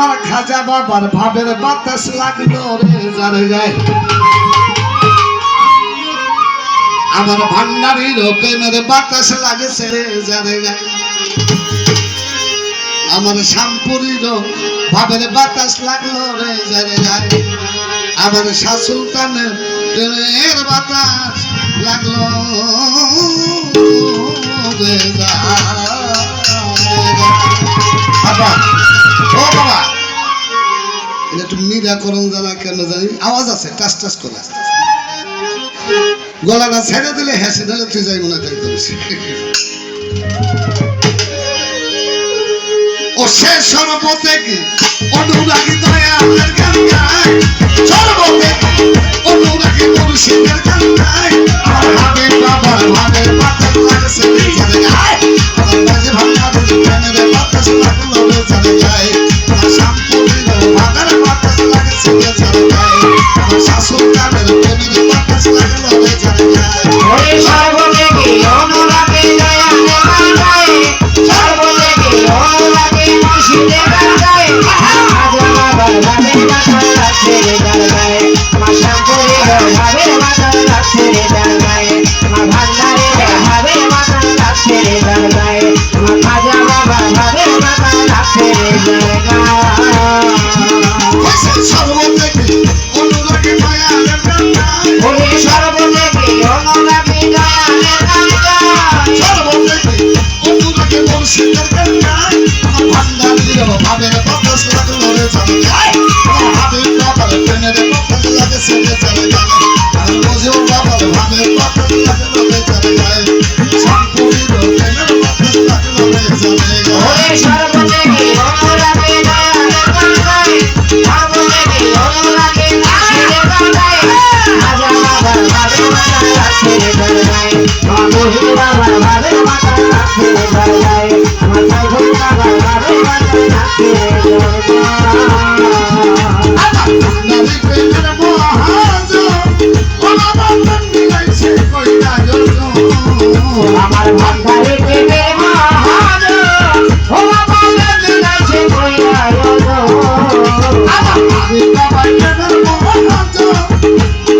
আমার খাজা বাবার ভাবের বাতাস লাগলো রে যার গায়ে আমার ভান্ডারির প্রেমের বাতাস লাগেছে রে যার গায়ে আমার শ্যামপুরীর ভাবের বাতাস লাগলো রে যার গায়ে আমার শাহ সুলতানের প্রেমের বাতাস লাগলো রে বাবা ও বাবা এটা একটু মিরাকরণ জানা কেন জানি আওয়াজ আছে টাস টাস করে গলাটা ছেড়ে দিলে হেসে দিলে তুই যাই মনে হয় ও সে সর্বত্যাগী অনুরাগী দয়ালের গান গায় সর্বত্যাগী অনুরাগী মুর্শিদের গান গায় আমার ভাবে বাবার ভাবের বাতাস লাগছে রে যারে গায় আমার মাঝে ভান্ডারের প্রেমের বাতাস লাগলো রে যারে গায় আমার শ্যামপুরীর ভাবের বাতাস লাগছে রে যারে গায় আমার শাহ সুলতানের প্রেমের বাতাস লাগলো রে যারে গায় ওরে সর্বত্যাগী অনুরাগী দয়ালের গান গায় সর্বত্যাগী অনুরাগী মুর্শিদের গান গায় খাজা বাবার ভাবের বাতাস লাগছে রে যার গায়ে আমার শ্যামপুরীর ভাবের বাতাস লাগছে রে যার গায়ে আমার ভান্ডারের ভাবের বাতাস লাগছে রে যার গায়ে আমার খাজা বাবার ভাবের বাতাস লাগছে রে যার গায়ে সর্বত্যাগী অনুরাগী দয়ালের গান গায় ওরে সর্বত্যাগী অনুরাগী দয়ালের গান গায় সর্বত্যাগী অনুরাগী মুর্শিদের গান গায় আমার ভান্ডারির ভাবের বাতাস লাগলো রে যারে গায় আমার হাবিব বাবার প্রেমের বাতাস লাগছে রে যারে গায় আমার মজিব বাবার ভাবের বাতাস লাগলো রে যারে গায় শ্যামপুরীর প্রেমের বাতাস লাগলো রে যারে গায় ওরে সর্বত্যাগী অনুরাগী দয়ালের গান গায় সর্বত্যাগী অনুরাগী মুর্শিদের গান গায় খাজা বাবার ভাবের বাতাস লাগছে রে যার গায়ে আমার মহিন বাবার ভাবের বাতাস লাগছে রে যার গায়ে আমার সাইফুল বাবার ভাবের বাতাস লাগছে রে যার গায়ে ভান্ডারি প্রেমের মহাজন ওলা বান্ধন মিলাইছে কইরা যোজন আমার ভান্ডারে প্রেমের মহাজন ও বাবা মিলাইছে কইরা যোজন আমার হাবিব বাবার প্রেমের মহাজন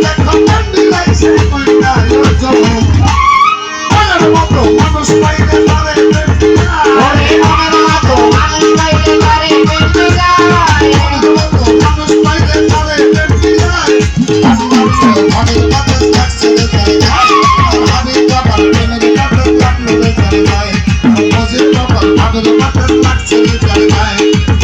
দেখো মন মিলাইছে কইরা যোজন মনের মতো মানুষ পাইলে পারে ওরে মনের মতো মানুষ পাইলে পারে পেটে যায় মনের মতো মানুষ পাইলে পারে ভাবের বাতাস লাগছে রে যারে গায় আমার হাবিব বাবার প্রেমের বাতাস লাগলো রে যারে গায় আমার মজিব বাবার ভাবের বাতাস লাগছে রে যারে গায়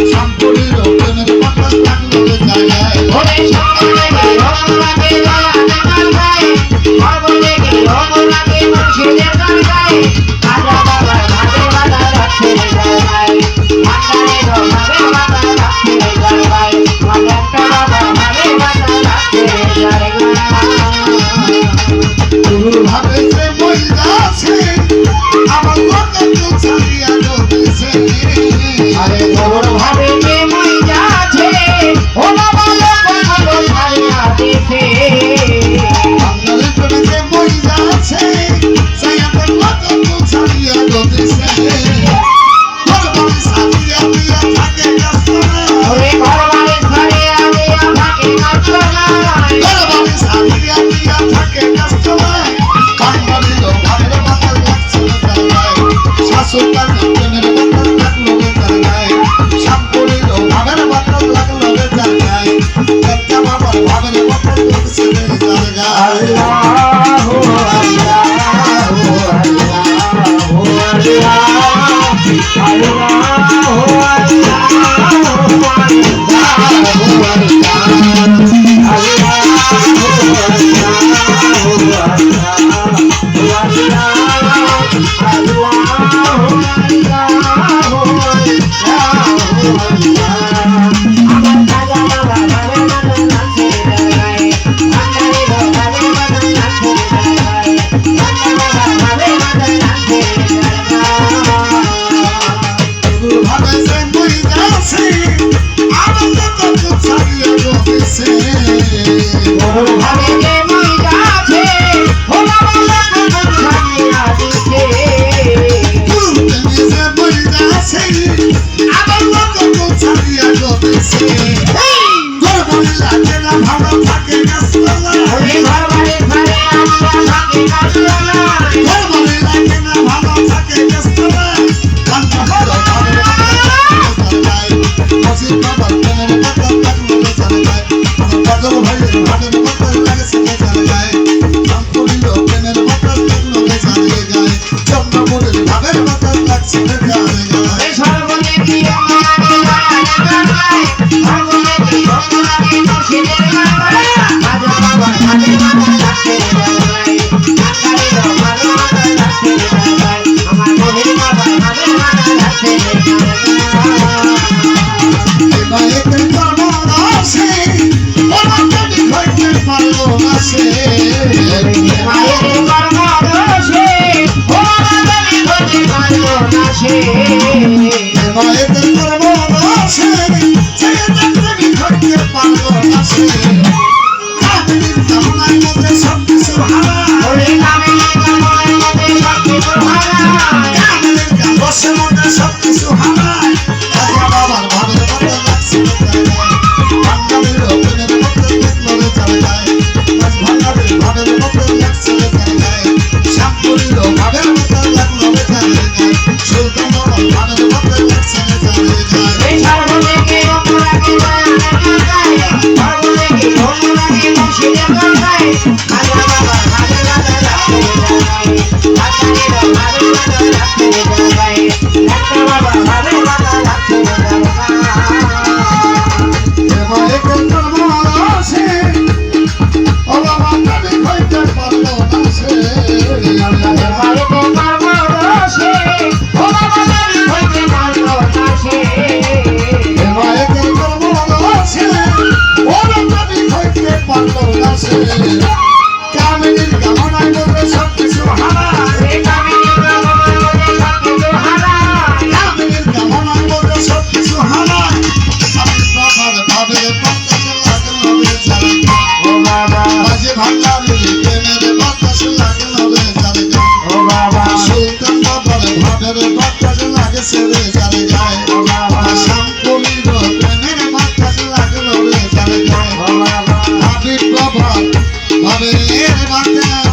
শ্যামপুরীর প্রেমের বাতাস লাগলো রে যারে গায় ওরে সর্বত্যাগী অনুরাগী দয়ালের গান গায় সর্বত্যাগী অনুরাগী মুর্শিদের গান গায় খাজা বাবার ভাবের বাতাস লাগছে রে যার গায়ে ভান্ডারের ভাবের বাতাস লাগছে রে যার গায়ে আমার একটা বাবার ভাবের বাতাস লাগছে রে যার গায়ে তোর ভাবে যে মহিলা আছে আমার কত তো ছাড়িয়া গেছে আরে তোর ভাবে যে মই যাচ্ছে ও বাবা লোক ভালো ছাড়িয়া দিছে আপনাদের প্রেমে যে মহিলা আছে সেই আমার কত তো ছাড়িয়া গেছে তোর বাড়ি ছাড়িয়া দিয়া থাকে কষ্ট ওরে ঘর বাড়ি ছাড়িয়া দিয়া থাকে কষ্ট নাই তোর বাড়ি ছাড়িয়া দিয়া থাকে কষ্ট ভান্ডারির ভাবের বাতাস লাগছে রে যারে গায় শাশুড়ার প্রেমের বাতাস লাগলো রে যারে গায় শ্যামপুরীর ভাবের বাতাস লাগলো রে যারে গায় দেখা বাবার ভাবের বাতাস লাগছে রে যারে গায় আল্লাহু আল্লাহু আল্লাহু ভাবে যে মহিলা আছে আমার কত তো ছাড়িয়া গেছে ভাবে যে মই যাচ্ছে ও বাবা লোক ছাড়িয়া দিছে তুমি যে মহিলা আছে আমার কত তো ছাড়িয়া গেছে ভালো থাকে গাছতলা ওরে ঘর বাড়ি ঘরে আমরা থাকি গাছতলা ঘর বাড়ি লাগে না ভালো থাকে গাছতলা কান্না ভালো ভালো যায় মসজিদ বাবার প্রেমের কথা থাকলো চলে যায় আমার বাদল ভাইয়ের ভাবের কথা লাগে চলে যায় রামপুরীর প্রেমের কথা থাকলো চলে যায় চন্দ্রপুরের ভাবের কথা লাগছে চলে যায় এই সর্বনে কি আমাকে গায় সর্বনে কি আমাকে মুর্শিদের গায় আজ বাবা হাতে মাথা রাখতে যায় আকারে ভালো মাথা রাখতে যায় আমার মনের বাবা হাতে মাথা রাখতে যায় মায়ের কর্ম আসে ওরা যদি হইতে পারলো না সে মায়ের কর্ম দোষে ওরা যদি হতে পারলো না সে মায়ের কর্ম আসে সে যদি হইতে পারলো না সে কামিনীর কামনার মধ্যে সব কিছু হারা ওরে কামিনী কামনার মধ্যে সব কিছু হারা কামিনীর কামনার মধ্যে সব কিছু হারা রাজা বাবার ভাবের মধ্যে লাগছে ভান্ডারের প্রেমের মধ্যে দেখলো চলে যায় ভান্ডারের ভাবের মধ্যে লাগছে চলে যায় শ্যামপুরীর ভাবের মধ্যে লাগলো চলে যায় সুলতান বাবার ভাবের মধ্যে লাগছে চলে যায় এই সর্বদেকে অনুরাগে গায় সর্বদেকে অনুরাগে মুর্শিদের গায় আল্লাহ বাবা ভাবে ভাবে রাখতে যায় আকারে ভাবে ভাবে রাখতে যায় একটা বাবা ভাবে ভাবে রাখতে যায় মায়ের কর্ম আসে ও বাবা যদি হইতে পারলো না সে আল্লাহর বাড়িতে কর্ম দোষে ও বাবা যদি হইতে পারলো না সে মায়ের কর্ম আসে ওরা যদি হইতে পারলো না সে কামিনীর কামনার মধ্যে সব কিছু হারা এই কামিনী কামনার মধ্যে সব কিছু হারা কামিনীর কামনার মধ্যে সব কিছু হারা আমি বাবার ভাবের বাতাস লাগলো বেচারা ও বাবা মাঝে ভান্ডারের প্রেমের বাতাস লাগলো বেচারা ও বাবা সুলতান বাবার ভাবের বাতাস লাগছে বেচারা যায় ও বাবা শ্যামপুরীর প্রেমের বাতাস লাগলো বেচারা যায় ও বাবা হাবিব বাবা ভাবের বাতাস